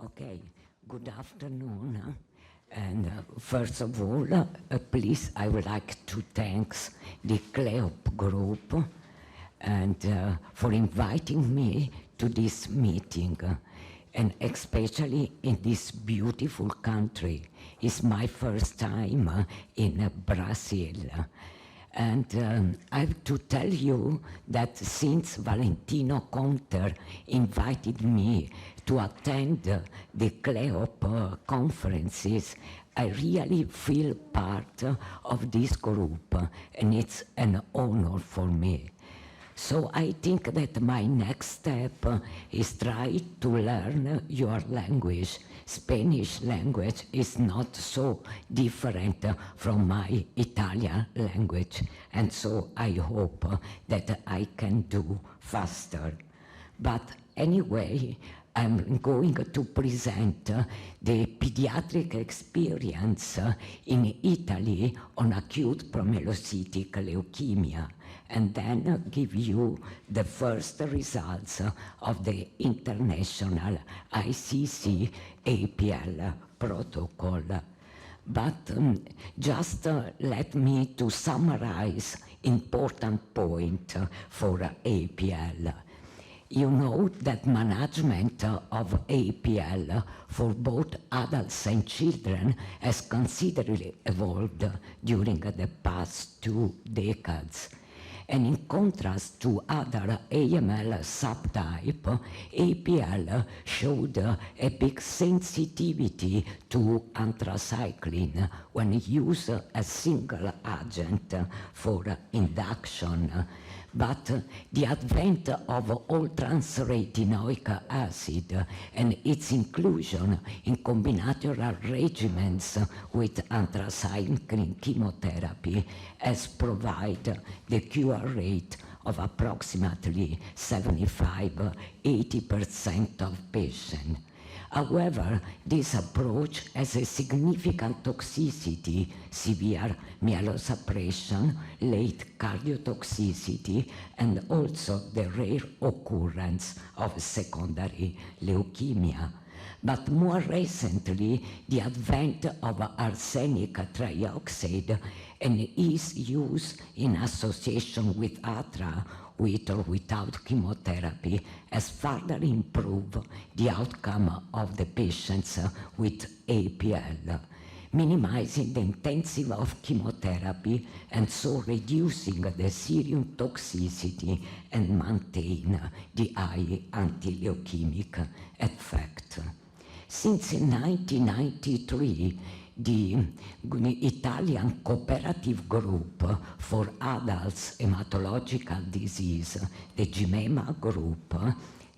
Okay, good afternoon. And first of all, please, I would like to thank the CLEOP group and for inviting me to this meeting, and especially in this beautiful country. It's my first time in Brazil. And I have to tell you that since Valentino Conter invited me to attend the CLEOP conferences, I really feel part of this group, and it's an honor for me. So I think that my next step is try to learn your language. Spanish language is not so different from my Italian language, and so I hope that I can do faster. But anyway, I'm going to present the pediatric experience in Italy on acute promyelocytic leukemia, and then give you the first results of the international ICC APL protocol. But just let me to summarize important point for APL. You know that management of APL for both adults and children has considerably evolved during the past 2 decades. And in contrast to other AML subtype, APL showed a big sensitivity to anthracycline when used as single agent for induction. But the advent of all-trans-retinoic acid and its inclusion in combinatorial regimens with anthracycline chemotherapy has provided the cure rate of approximately 75–80% of patients. However, this approach has a significant toxicity, severe myelosuppression, late cardiotoxicity, and also the rare occurrence of secondary leukemia. But more recently, the advent of arsenic trioxide and its use in association with ATRA, with or without chemotherapy, has further improved the outcome of the patients with APL, minimizing the intensity of chemotherapy and so reducing the serum toxicity and maintain the high anti-leukemic effect. Since 1993, the Italian Cooperative Group for Adults Hematological Disease, the GIMEMA group,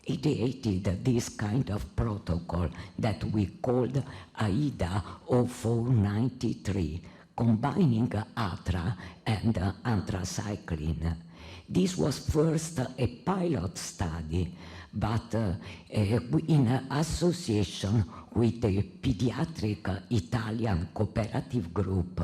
ideated this kind of protocol that we called AIDA 0493, combining ATRA and anthracycline. This was first a pilot study, but in association with the pediatric Italian cooperative group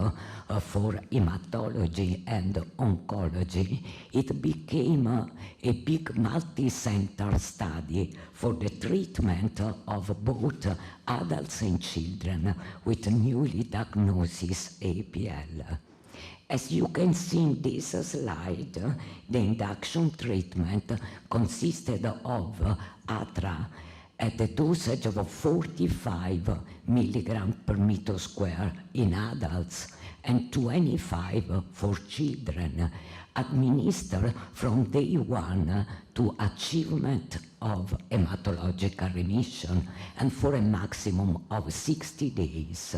for hematology and oncology, it became a big multi-center study for the treatment of both adults and children with newly diagnosed APL. As you can see in this slide, the induction treatment consisted of ATRA at a dosage of 45 milligrams per meter square in adults and 25 for children, administered from day one to achievement of hematological remission and for a maximum of 60 days.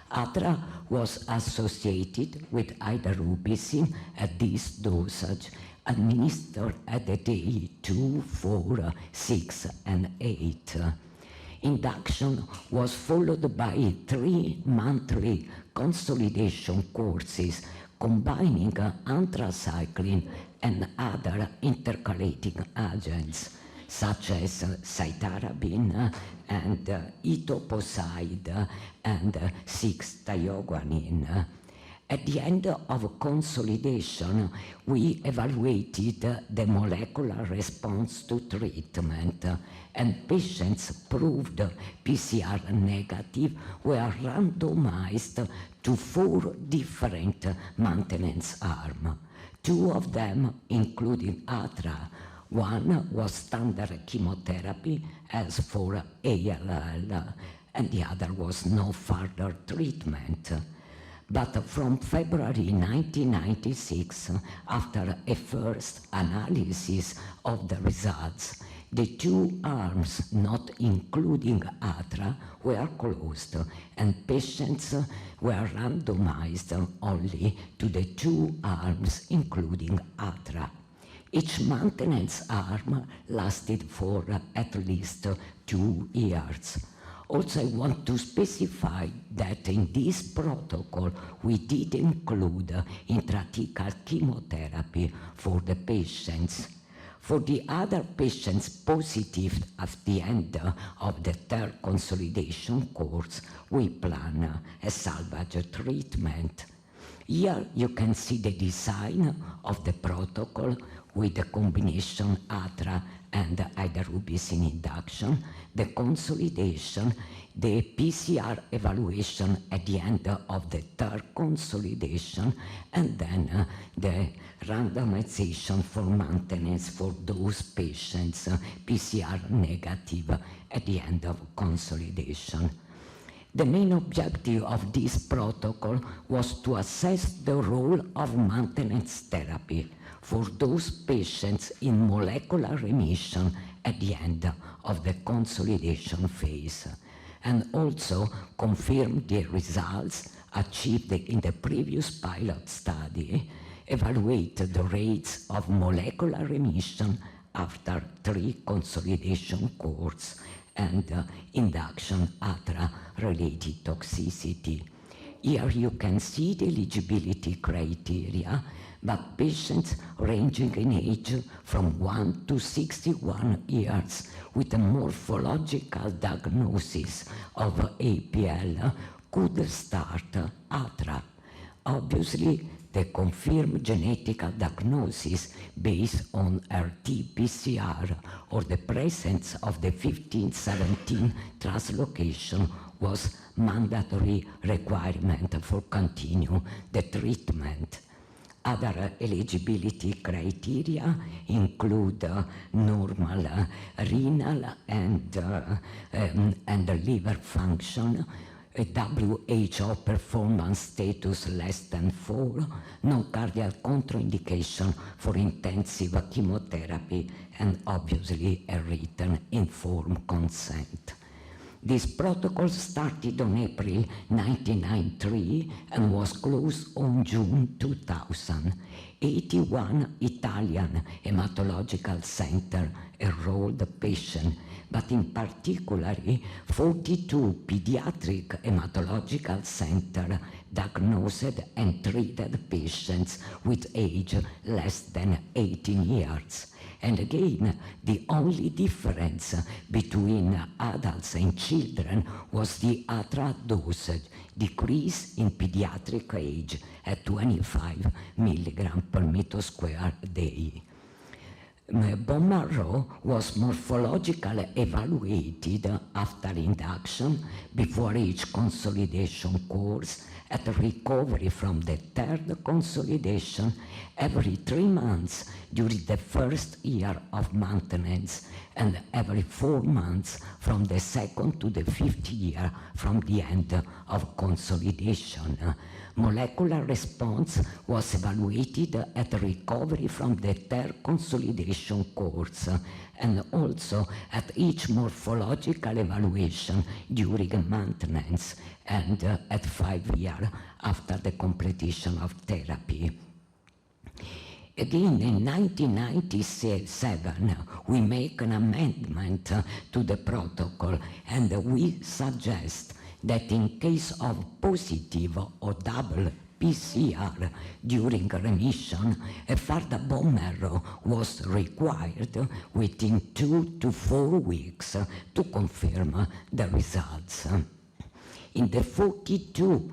ATRA was associated with idarubicin at this dosage, administered at the day 2, 4, 6, and 8. Induction was followed by 3 monthly consolidation courses combining anthracycline and other intercalating agents such as cytarabine and etoposide and 6-thioguanine. At the end of consolidation, we evaluated the molecular response to treatment, and patients proved PCR negative were randomized to 4 different maintenance arms. 2 of them, including ATRA, one was standard chemotherapy as for ALL, and the other was no further treatment. But from February 1996, after a first analysis of the results, the 2 arms, not including ATRA, were closed, and patients were randomized only to the 2 arms, including ATRA. Each maintenance arm lasted for at least 2 years. Also, I want to specify that in this protocol we did include intrathecal chemotherapy for the patients. For the other patients positive at the end of the 3rd consolidation course, we plan a salvage treatment. Here you can see the design of the protocol with the combination ATRA and idarubicin induction, the consolidation, the PCR evaluation at the end of the 3rd consolidation, and then the randomization for maintenance for those patients PCR negative at the end of consolidation. The main objective of this protocol was to assess the role of maintenance therapy for those patients in molecular remission at the end of the consolidation phase, and also confirm the results achieved in the previous pilot study, evaluate the rates of molecular remission after 3 consolidation courses, and induction ATRA-related toxicity. Here you can see the eligibility criteria, but patients ranging in age from 1 to 61 years with a morphological diagnosis of APL could start ATRA. Obviously, the confirmed genetic diagnosis based on RT-PCR or the presence of the 1517 translocation was mandatory requirement for continue the treatment. Other eligibility criteria include normal renal and liver function, a WHO performance status less than 4, no cardiac contraindication for intensive chemotherapy, and obviously a written informed consent. This protocol started on April 1993 and was closed on June 2000. 81 Italian hematological centers enrolled patients, but in particular 42 pediatric hematological centers diagnosed and treated patients with age less than 18 years. And again, the only difference between adults and children was the ATRA dosage, decrease in pediatric age at 25 milligrams per meter square day. Bone marrow was morphologically evaluated after induction before each consolidation course, at recovery from the 3rd consolidation every 3 months during the first year of maintenance, and every 4 months from the 2nd to the 5th year from the end of consolidation. Molecular response was evaluated at recovery from the 3rd consolidation course, and also at each morphological evaluation during maintenance and at 5 years after the completion of therapy. Again, in 1997, we make an amendment to the protocol, and we suggest that in case of positive or double PCR during remission, a further bone marrow was required within 2 to 4 weeks to confirm the results. In the 42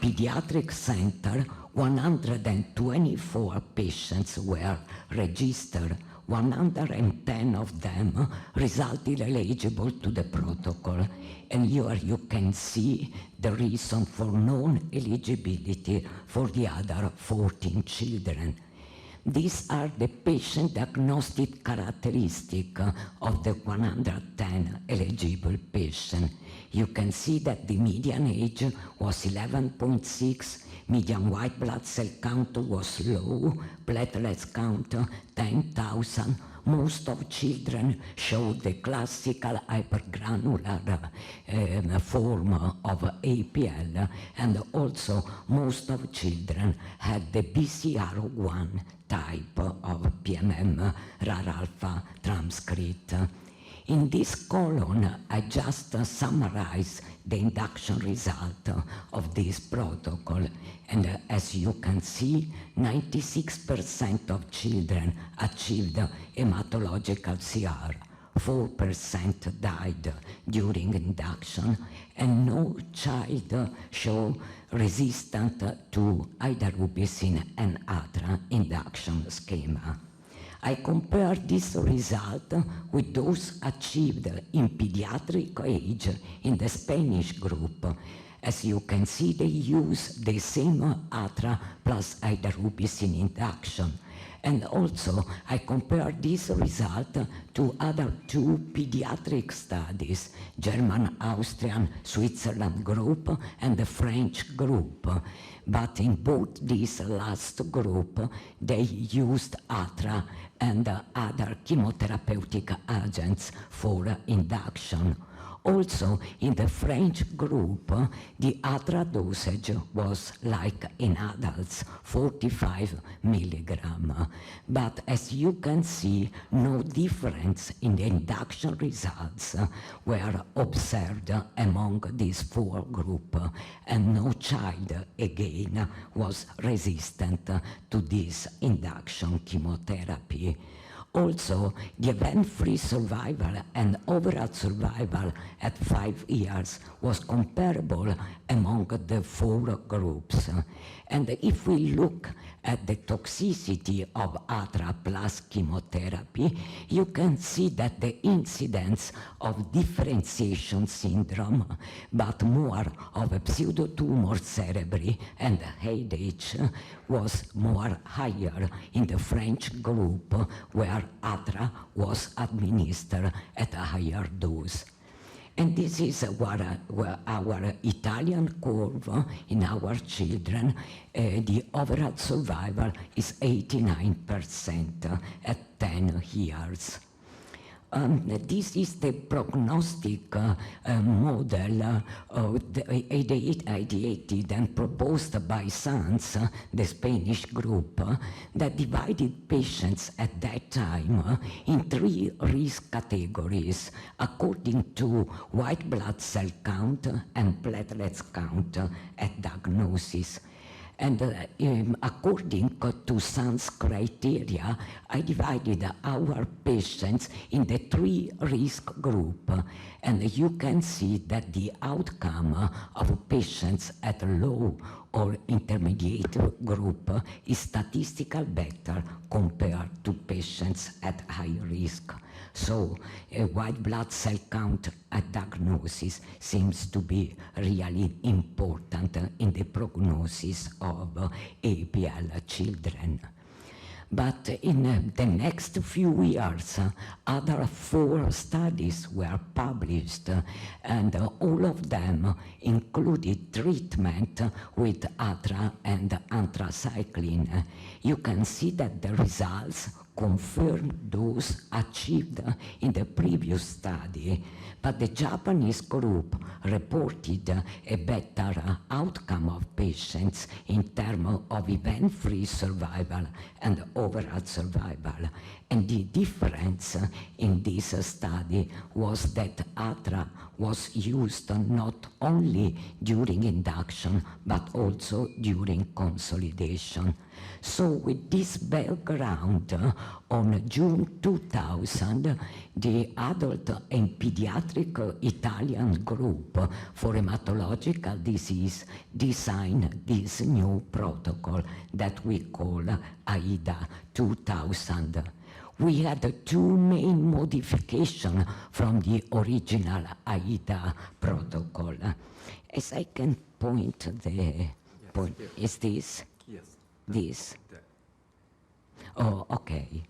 pediatric center, 124 patients were registered. 110 of them resulted eligible to the protocol. And here you can see the reason for non-eligibility for the other 14 children. These are the patient diagnostic characteristics of the 110 eligible patients. You can see that the median age was 11.6, median white blood cell count was low, platelets count 10,000. Most of children showed the classical hypergranular form of APL, and also most of children had the BCR1 type of PMM RAR alpha transcript. In this column, I just summarize the induction result of this protocol. And as you can see, 96% of children achieved hematological CR. 4% died during induction, and no child showed resistant to idarubicin and ATRA induction schema. I compare this result with those achieved in pediatric age in the Spanish group. As you can see, they use the same ATRA plus idarubicin induction. And also, I compare this result to other two pediatric studies, German, Austrian, Switzerland group, and the French group. But in both these last group, they used ATRA and other chemotherapeutic agents for induction. Also, in the French group, the ATRA dosage was like in adults, 45 milligram. But as you can see, no difference in the induction results were observed among these four groups, and no child again was resistant to this induction chemotherapy. Also, the event-free survival and overall survival at 5 years was comparable among the four groups. And if we look at the toxicity of ATRA plus chemotherapy, you can see that the incidence of differentiation syndrome, but more of a pseudotumor cerebri and headache, was more higher in the French group, where ATRA was administered at a higher dose. And this is our Italian curve in our children. The overall survival is 89% at 10 years. This is the prognostic model ideated and proposed by Sanz, the Spanish group, that divided patients at that time in 3 risk categories according to white blood cell count and platelets count at diagnosis. And according to Sanz criteria, I divided our patients in the 3 risk group. And you can see that the outcome of patients at low or intermediate group is statistically better compared to patients at high risk. So white blood cell count at diagnosis seems to be really important in the prognosis of APL children. But in the next few years, other 4 studies were published, and all of them included treatment with ATRA and anthracycline. You can see that the results confirm those achieved in the previous study, but the Japanese group reported a better outcome of patients in terms of event-free survival and overall survival. And the difference in this study was that ATRA was used not only during induction, but also during consolidation. So with this background, on June 2000, the adult and pediatric Italian group for hematological disease designed this new protocol that we call AIDA 2000. We had two main modifications from the original AIDA protocol. As I can point the point, is this? Yes. This? Oh, okay.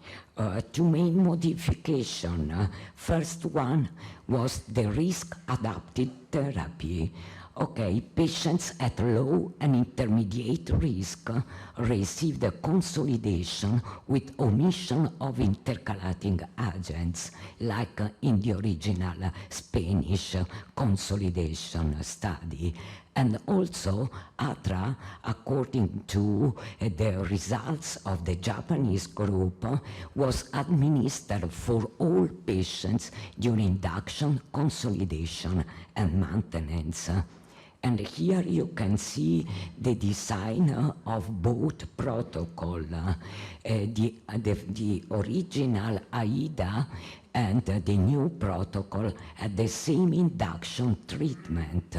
Two main modifications. First one was the risk-adapted therapy. Okay, patients at low and intermediate risk received a consolidation with omission of intercalating agents, like in the original Spanish consolidation study. And also, ATRA, according to the results of the Japanese group, was administered for all patients during induction, consolidation, and maintenance. And here you can see the design of both protocols, the original AIDA and the new protocol at the same induction treatment.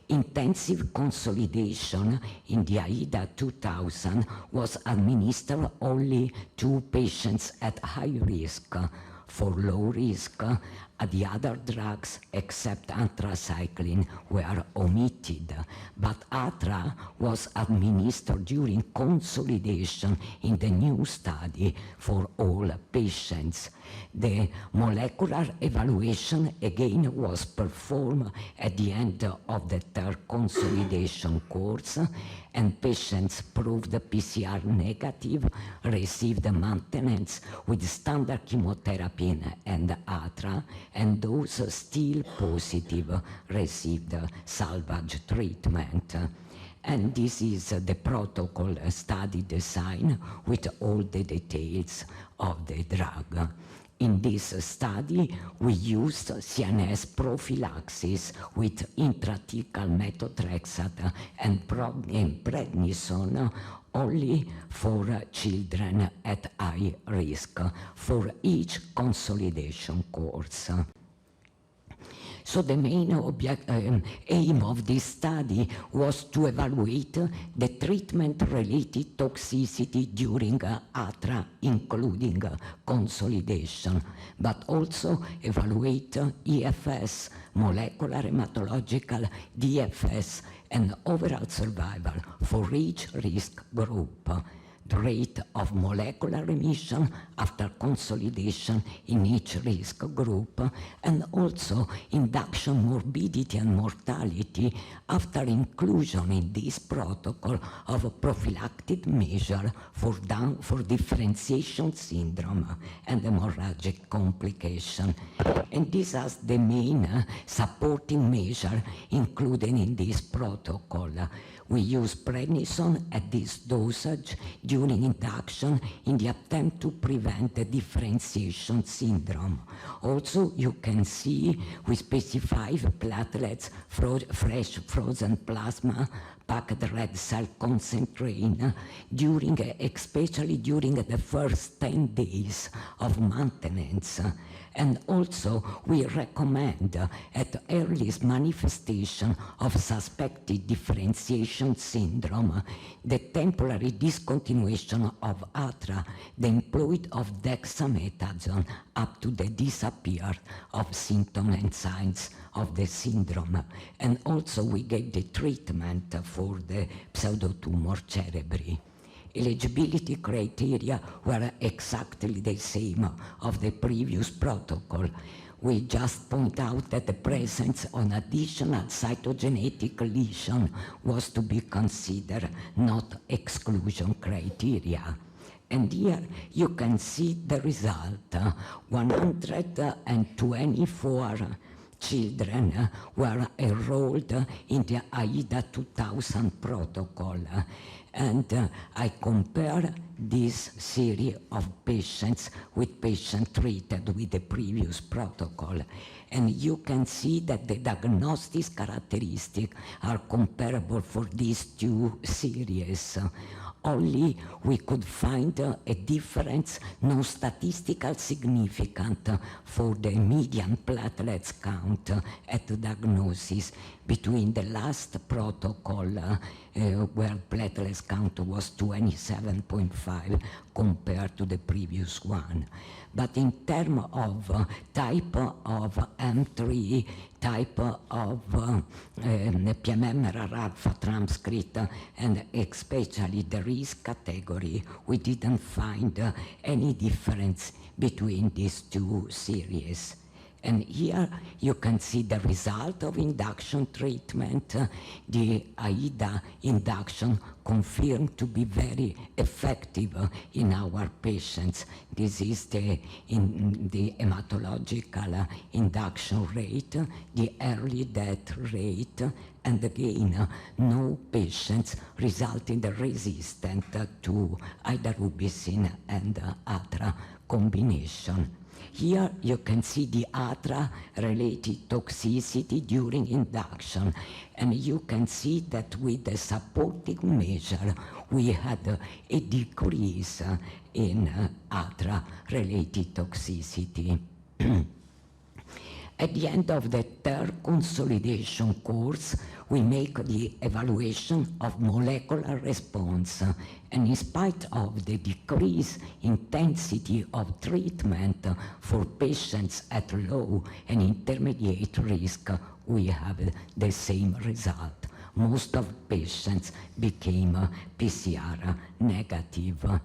Intensive consolidation in the AIDA 2000 was administered only to patients at high risk. For low risk, the other drugs except anthracycline were omitted, but ATRA was administered during consolidation in the new study for all patients. The molecular evaluation again was performed at the end of the third consolidation course, and patients proved PCR negative, received maintenance with standard chemotherapy and ATRA, and those still positive received salvage treatment. And this is the protocol study design with all the details of the drug. In this study, we used CNS prophylaxis with intrathecal methotrexate and prednisone only for children at high risk for each consolidation course. So the main aim of this study was to evaluate the treatment-related toxicity during ATRA, including consolidation, but also evaluate EFS, molecular hematological DFS, and overall survival for each risk group. The rate of molecular remission after consolidation in each risk group, and also induction morbidity and mortality after inclusion in this protocol of a prophylactic measure for differentiation syndrome and hemorrhagic complication. And these are the main supporting measure included in this protocol. We use prednisone at this dosage during induction in the attempt to prevent the differentiation syndrome. Also, you can see we specify platelets, fresh frozen plasma, packed red cell concentrate especially during the first 10 days of maintenance. And also, we recommend at earliest manifestation of suspected differentiation syndrome, the temporary discontinuation of ATRA, the employment of dexamethasone up to the disappearance of symptoms and signs of the syndrome. And also, we gave the treatment for the pseudotumor cerebri. Eligibility criteria were exactly the same of the previous protocol. We just point out that the presence of additional cytogenetic lesion was to be considered, not exclusion criteria. And here you can see the result, 124 children were enrolled in the AIDA 2000 protocol. And I compare this series of patients with patients treated with the previous protocol. And you can see that the diagnostic characteristics are comparable for these two series. Only we could find a difference, no statistical significant for the median platelets count at diagnosis between the last protocol where platelets count was 27.5 compared to the previous one. But in terms of type of M3, type of PMMR alpha transcript, and especially the risk category, we didn't find any difference between these two series. And here you can see the result of induction treatment. The AIDA induction confirmed to be very effective in our patients. This is the hematological induction rate, the early death rate, and again, no patients resulting resistant to either rubicin and ATRA combination. Here you can see the ATRA-related toxicity during induction, and you can see that with the supporting measure we had a decrease in ATRA-related toxicity. At the end of the third consolidation course, we make the evaluation of molecular response, and in spite of the decreased intensity of treatment for patients at low and intermediate risk, we have the same result. Most of patients became PCR negative.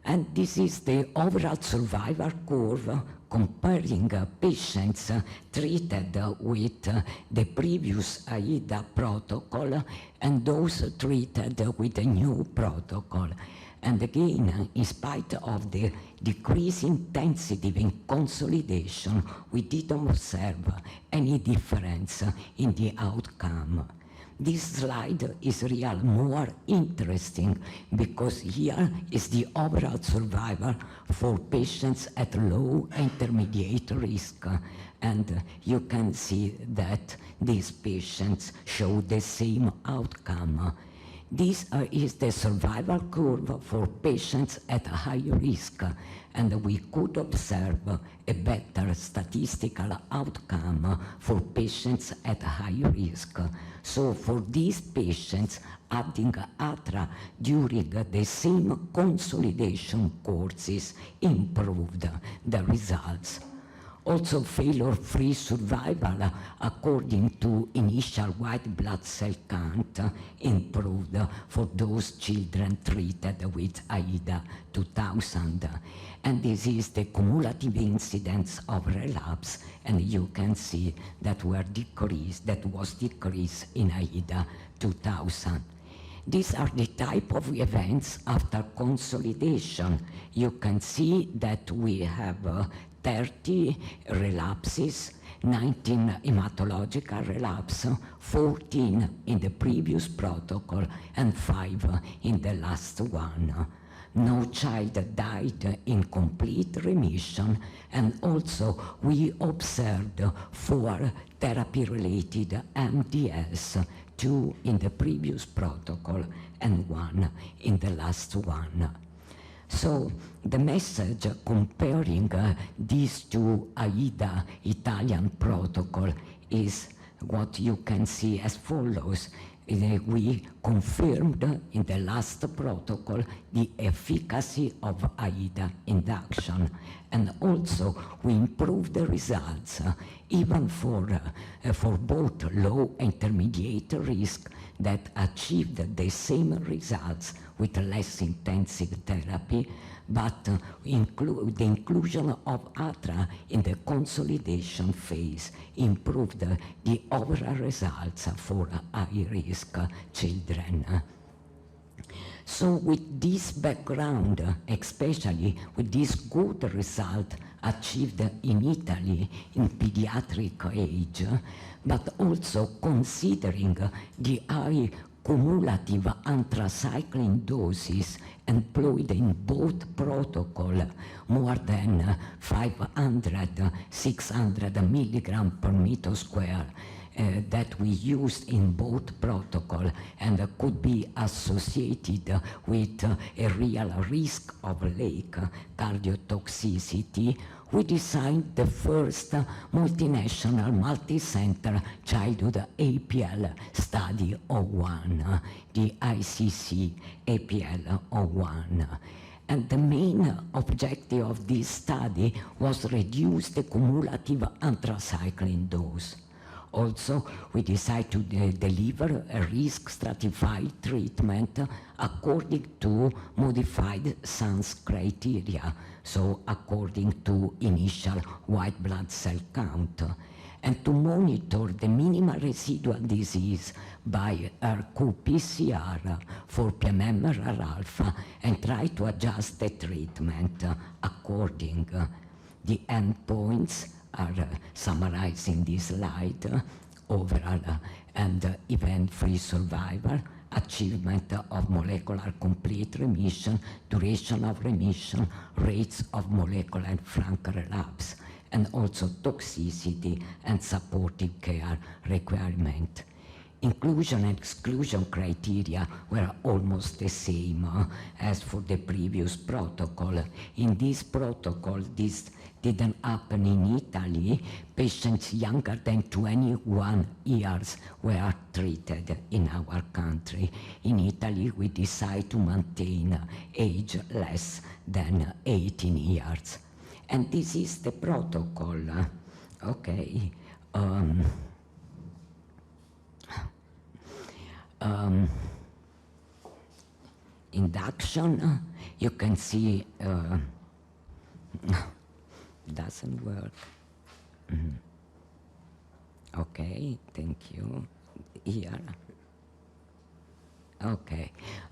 And this is the overall survival curve comparing patients treated with the previous AIDA protocol and those treated with the new protocol. And again, in spite of the decreased intensity in consolidation, we didn't observe any difference in the outcome. This slide is really more interesting because here is the overall survival for patients at low intermediate risk, and you can see that these patients show the same outcome. This is the survival curve for patients at high risk, and we could observe a better statistical outcome for patients at high risk. So for these patients, adding ATRA during the same consolidation courses improved the results. Also, failure-free survival, according to initial white blood cell count, improved for those children treated with AIDA 2000. And this is the cumulative incidence of relapse, and you can see that was decreased in AIDA 2000. These are the type of events after consolidation. You can see that we have 30 relapses, 19 hematological relapse, 14 in the previous protocol, and 5 in the last one. No child died in complete remission, and also we observed 4 therapy-related MDS, 2 in the previous protocol and 1 in the last one. So the message comparing these two AIDA Italian protocol is what you can see as follows. We confirmed in the last protocol the efficacy of AIDA induction, and also we improved the results even for both low and intermediate risk that achieved the same results with less intensive therapy, but the inclusion of ATRA in the consolidation phase improved the overall results for high-risk children. So with this background, especially with this good result achieved in Italy in pediatric age, but also considering the high cumulative anthracycline doses employed in both protocol, more than 500, 600 milligram per meter square, that we used in both protocol and could be associated with a real risk of lake cardiotoxicity, we designed the first multinational, multi-center childhood APL study 01, the ICC APL 01. And the main objective of this study was reduce the cumulative anthracycline dose. Also, we decided to deliver a risk-stratified treatment according to modified SANS criteria, so according to initial white blood cell count, and to monitor the minimal residual disease by RQ-PCR for PMMR alpha and try to adjust the treatment according. The endpoints are summarized in this slide: overall and event-free survival, achievement of molecular complete remission, duration of remission, rates of molecular and frank relapse, and also toxicity and supportive care requirement. Inclusion and exclusion criteria were almost the same as for the previous protocol. In this protocol, this didn't happen in Italy. Patients younger than 21 years were treated in our country. In Italy, we decided to maintain age less than 18 years. And this is the protocol. Okay. Induction, you can see doesn't work. Okay, thank you. Here.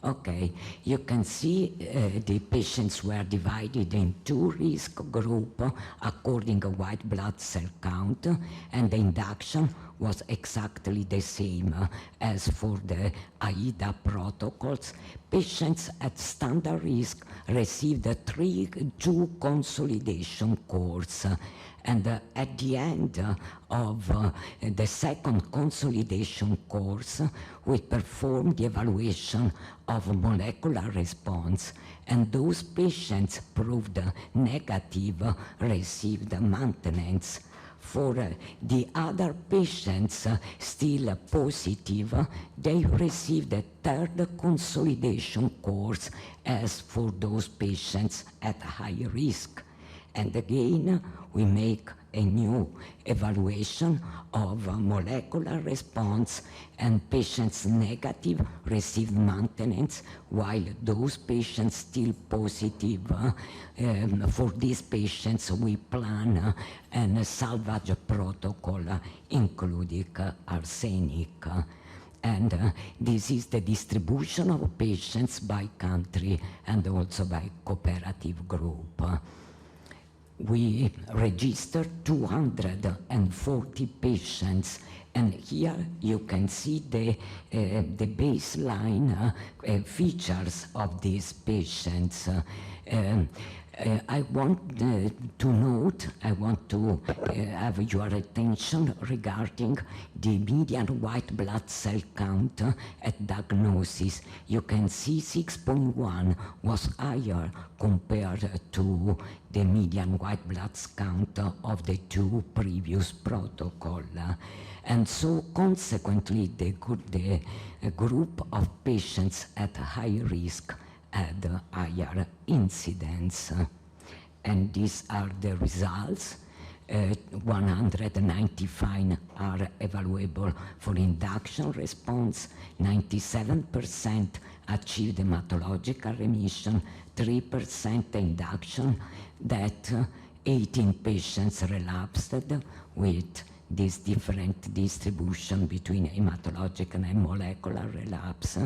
Okay. You can see the patients were divided in two risk groups according to white blood cell count, and the induction was exactly the same as for the AIDA protocols. Patients at standard risk received two consolidation course. And at the end of the second consolidation course, we performed the evaluation of molecular response, and those patients proved negative received maintenance. For the other patients still positive, they received a third consolidation course as for those patients at high risk. And again, we make a new evaluation of molecular response, and patients negative receive maintenance, while those patients still positive, for these patients we plan a salvage protocol including arsenic. And this is the distribution of patients by country and also by cooperative group. We registered 240 patients, and here you can see the baseline features of these patients. I want to have your attention regarding the median white blood cell count at diagnosis. You can see 6.1 was higher compared to the median white blood count of the two previous protocols. And so consequently, the group of patients at high risk had higher incidence. And these are the results. 195 are evaluable for induction response, 97% achieved hematological remission, 3% induction, that 18 patients relapsed with this different distribution between hematologic and molecular relapse.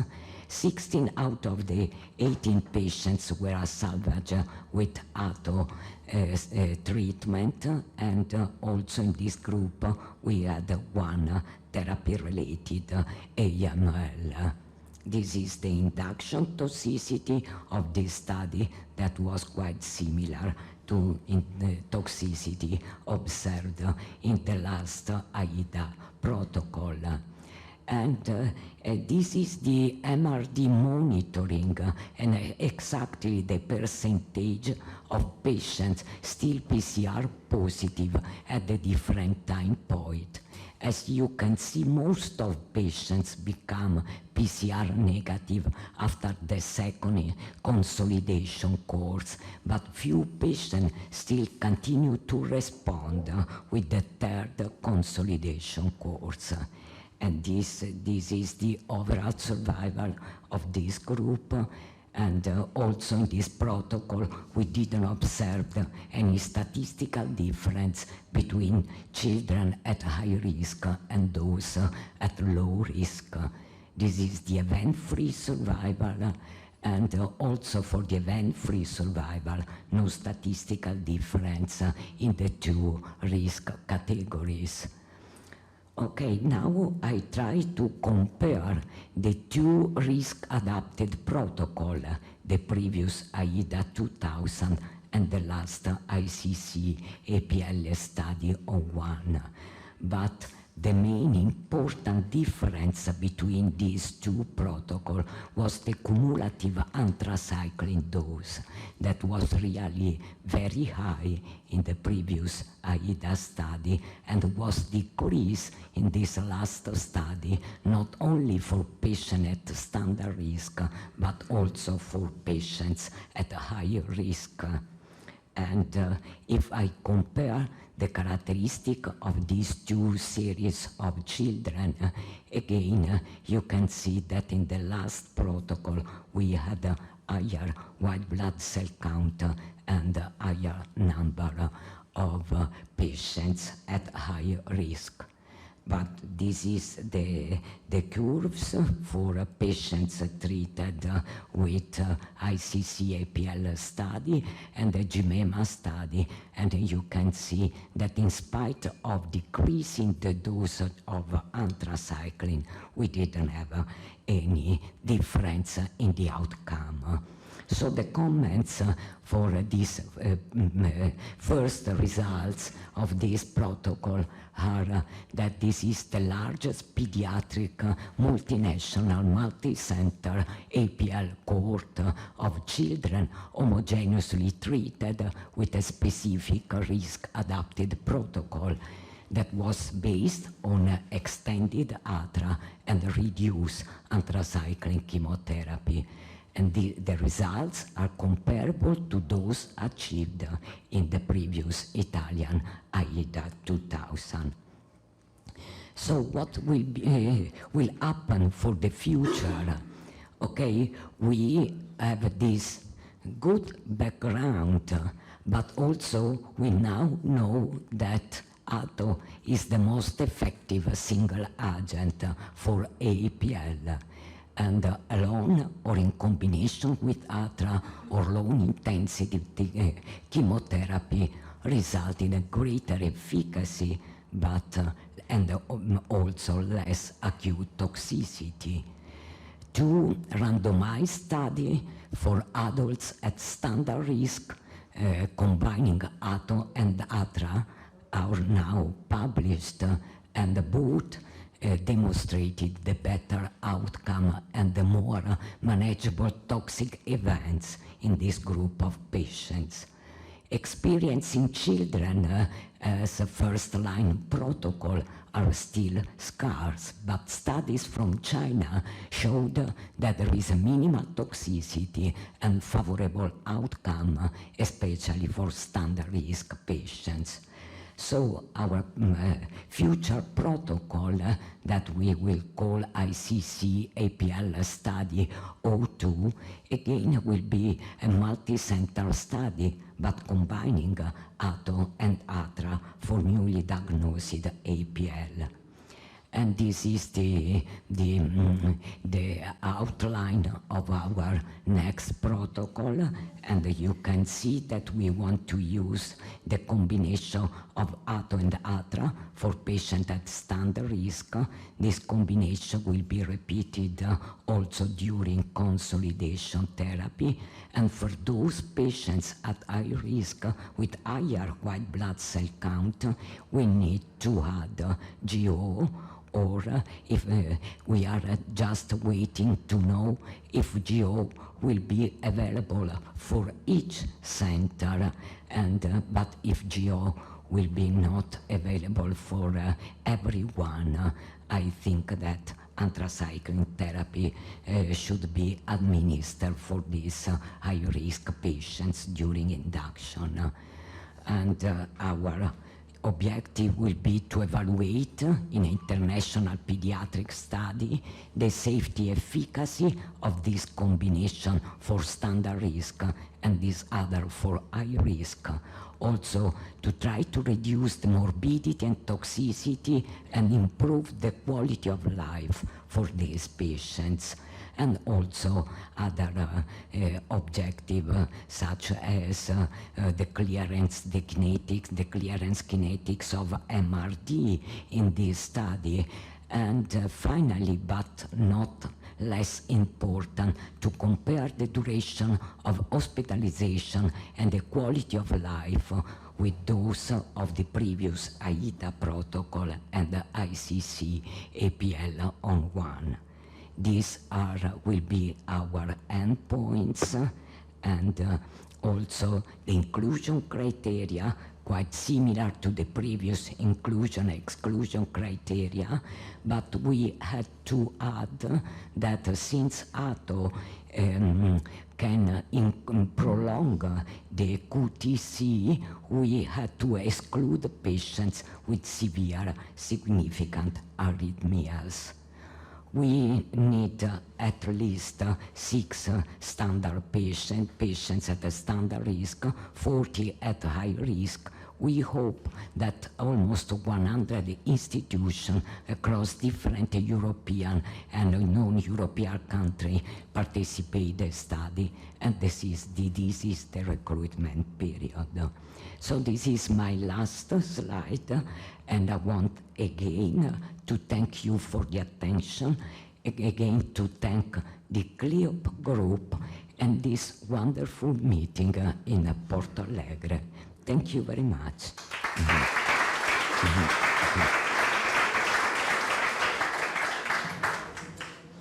16 out of the 18 patients were salvaged with ATO treatment, and also in this group we had one therapy-related AML. This is the induction toxicity of this study that was quite similar to the toxicity observed in the last AIDA protocol. And this is the MRD monitoring and exactly the percentage of patients still PCR positive at the different time point. As you can see, most of patients become PCR negative after the second consolidation course, but few patients still continue to respond with the third consolidation course. And this is the overall survival of this group. And also in this protocol, we didn't observe any statistical difference between children at high risk and those at low risk. This is the event-free survival, and also for the event-free survival, no statistical difference in the two risk categories. Okay, now I try to compare the two risk-adapted protocol, the previous AIDA 2000 and the last ICC APL study 01. But the main important difference between these two protocols was the cumulative anthracycline dose that was really very high in the previous AIDA study and was decreased in this last study, not only for patients at standard risk, but also for patients at high risk. And if I compare the characteristic of these two series of children, again, you can see that in the last protocol we had a higher white blood cell count and a higher number of patients at high risk. But this is the curves for patients treated with ICC APL study and the GMEMA study, and you can see that in spite of decreasing the dose of anthracycline, we didn't have any difference in the outcome. So the comments for these first results of this protocol are that this is the largest pediatric multinational multi-center APL cohort of children homogeneously treated with a specific risk-adapted protocol that was based on extended ATRA and reduced anthracycline chemotherapy. And the results are comparable to those achieved in the previous Italian AIDA 2000. So what will happen for the future? Okay, we have this good background, but also we now know that ATO is the most effective single agent for APL. And alone or in combination with ATRA or low-intensity chemotherapy result in a greater efficacy, but and also less acute toxicity. Two randomized studies for adults at standard risk combining ATO and ATRA are now published, and both demonstrated the better outcome and the more manageable toxic events in this group of patients. Experience in children as a first-line protocol are still scarce, but studies from China showed that there is a minimal toxicity and favorable outcome, especially for standard risk patients. So our future protocol that we will call ICC APL study 02, again will be a multi-center study, but combining ATO and ATRA for newly diagnosed APL. And this is the outline of our next protocol, and you can see that we want to use the combination of ATO and ATRA for patients at standard risk. This combination will be repeated also during consolidation therapy, and for those patients at high risk with higher white blood cell count, we need to add GO, or if we are just waiting to know if GO will be available for each center, and but if GO will be not available for everyone, I think that anthracycline therapy should be administered for these high-risk patients during induction. And our objective will be to evaluate in an international pediatric study the safety efficacy of this combination for standard risk and this other for high risk. Also to try to reduce the morbidity and toxicity and improve the quality of life for these patients. And also other objective such as the clearance kinetics of MRD in this study. And finally, but not less important, to compare the duration of hospitalization and the quality of life with those of the previous AIDA protocol and the ICC APL on one. These will be our endpoints, and also the inclusion criteria, quite similar to the previous inclusion-exclusion criteria, but we had to add that since ATO can prolong the QTc, we had to exclude patients with severe significant arrhythmias. We need at least 6 standard patients at a standard risk, 40 at high risk. We hope that almost 100 institutions across different European and non-European countries participate in the study, and this is the recruitment period. So this is my last slide, and I want again to thank you for the attention, again to thank the CLIOP group and this wonderful meeting in Porto Alegre. Thank you very much.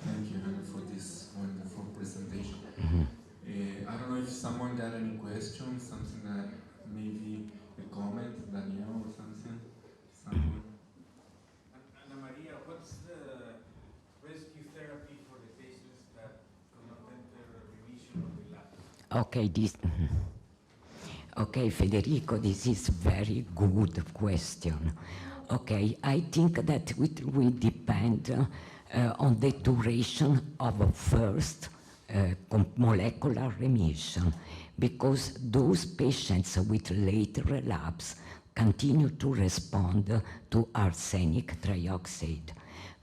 Thank you for this wonderful presentation. I don't know if someone got any questions, something that maybe a comment, Daniel, or something. Someone. Ana Maria, what's the rescue therapy for the patients that could not enter remission or relapse? Okay, Federico, this is very good question. Okay, I think that it will depend on the duration of first molecular remission, because those patients with late relapse continue to respond to arsenic trioxide.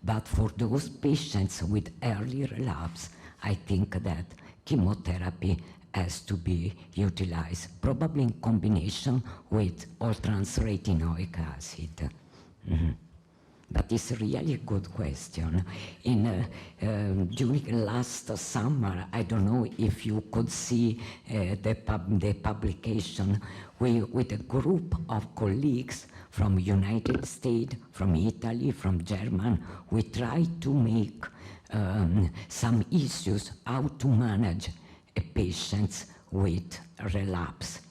But for those patients with early relapse, I think that chemotherapy has to be utilized, probably in combination with all-trans-retinoic acid. But it's really a good question. During last summer, I don't know if you could see the publication with a group of colleagues from United States, from Italy, from Germany. We tried to make some issues how to manage patients with relapse.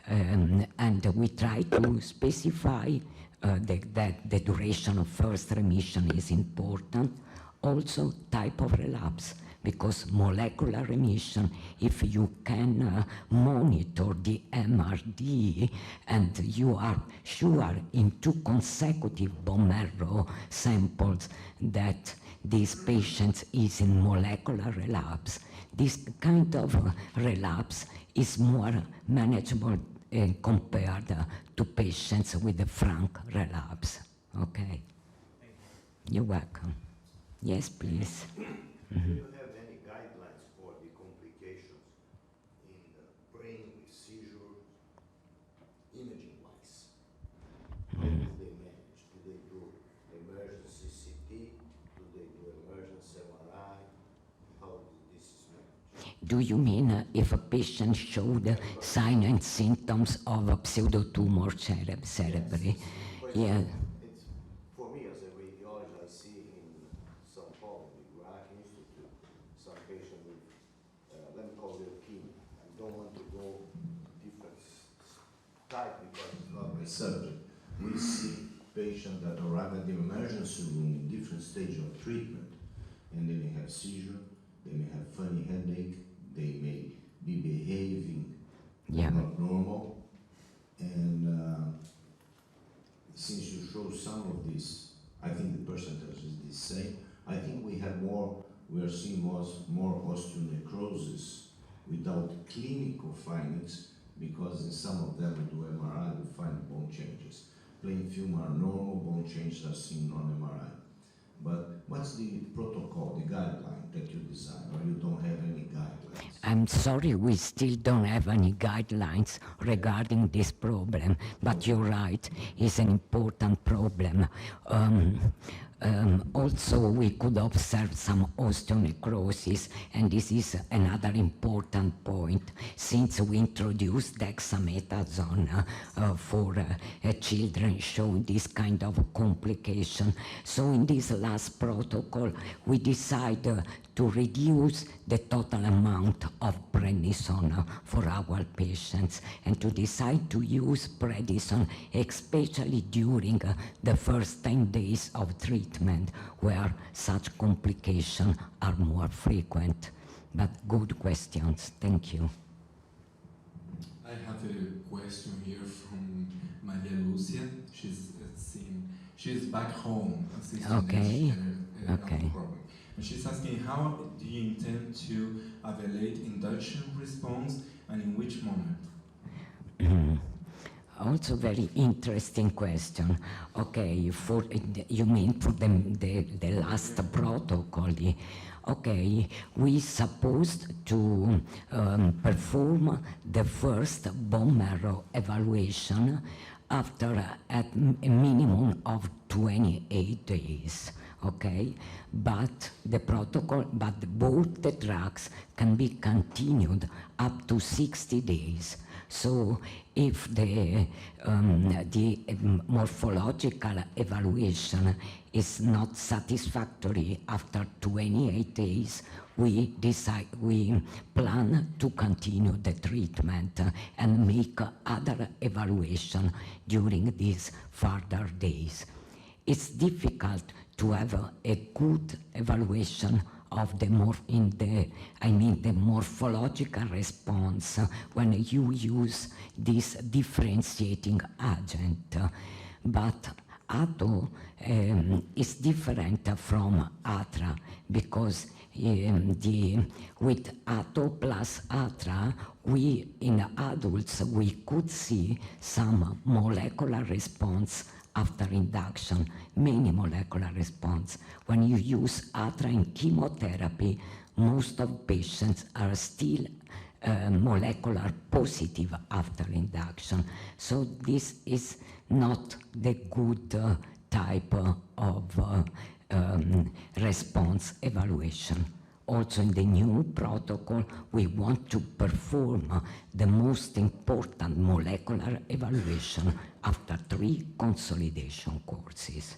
And we try to specify that the duration of first remission is important. also type of relapse, because molecular remission, if you can monitor the MRD and you are sure in 2 consecutive bone marrow samples that this patient is in molecular relapse, this kind of relapse is more manageable compared to patients with a frank relapse. Okay? You're welcome. Yes, please. Do you have any guidelines for the complications in the brain with seizure, imaging-wise? How do they manage? Do they do emergency CT? Do they do emergency MRI? How this is managed? Do you mean if a patient showed signs and symptoms of a pseudotumor cerebri? Yeah. It's, for me as a radiologist, I see in São Paulo, in the Gurach Institute, some patient with, let me call it leukemia. I don't want to go different type because it's not my subject. We see patients that arrive at the emergency room in different stage of treatment, and they may have seizure, they may have funny headache, they may be behaving not normal, and since you show some of this, I think the percentage is the same. I think we are seeing more osteonecrosis without clinical findings, because in some of them we do MRI, we find bone changes. Plain film are normal, bone changes are seen on MRI. But what's the protocol, the guideline that you design, or you don't have any guidelines? I'm sorry, we still don't have any guidelines regarding this problem, but you're right, it's an important problem. Also, we could observe some osteonecrosis, and this is another important point, since we introduced dexamethasone for children showing this kind of complication. So in this last protocol, we decided to reduce the total amount of prednisone for our patients and to decide to use prednisone especially during the first 10 days of treatment where such complications are more frequent. But good questions, thank you. I have a question here from Maria Lucia. She's back home. Okay. Okay. And she's asking, how do you intend to evaluate induction response and in which moment? Also very interesting question. Okay, you mean for the last protocol? Okay, we supposed to perform the first bone marrow evaluation after a minimum of 28 days. Okay, but both the drugs can be continued up to 60 days. So if the morphological evaluation is not satisfactory after 28 days, we plan to continue the treatment and make other evaluation during these further days. It's difficult to have a good evaluation of the morphological response when you use this differentiating agent. But ATO is different from ATRA because with ATO plus ATRA, in adults, we could see some molecular response after induction, many molecular response. When you use ATRA in chemotherapy, most of patients are still molecular positive after induction. So this is not the good type of response evaluation. Also in the new protocol, we want to perform the most important molecular evaluation after 3 consolidation courses.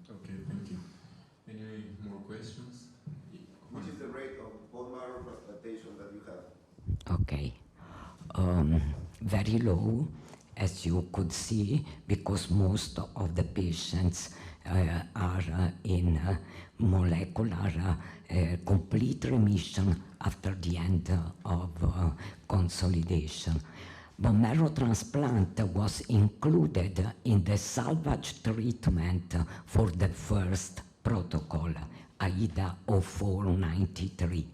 Okay, thank you. Any more questions? Which is the rate of bone marrow transplantation that you have? Okay. Very low, as you could see, because most of the patients are in molecular complete remission after the end of consolidation. Bone marrow transplant was included in the salvage treatment for the first protocol, AIDA 0493.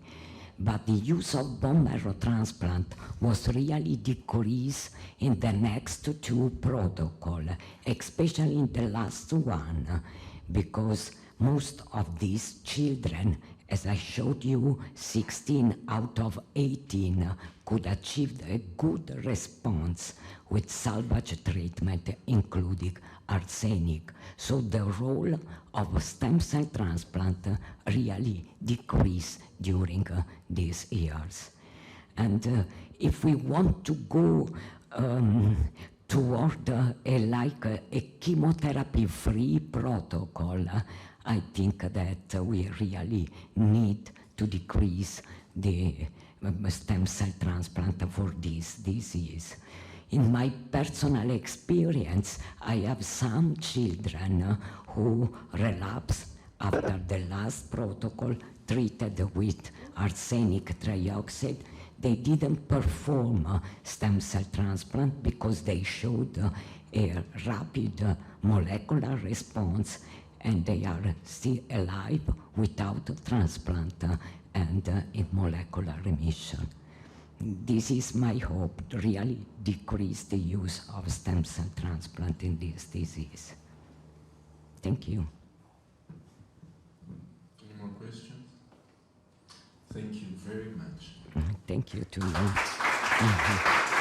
But the use of bone marrow transplant was really decreased in the next two protocols, especially in the last one, because most of these children, as I showed you, 16 out of 18 could achieve a good response with salvage treatment, including arsenic. So the role of stem cell transplant really decreased during these years. And if we want to go toward a chemotherapy-free protocol, I think that we really need to decrease the stem cell transplant for this disease. In my personal experience, I have some children who relapse after the last protocol treated with arsenic trioxide. They didn't perform stem cell transplant because they showed a rapid molecular response, and they are still alive without transplant and in molecular remission. This is my hope, to really decrease the use of stem cell transplant in this disease. Thank you. Any more questions? Thank you very much. Thank you to you.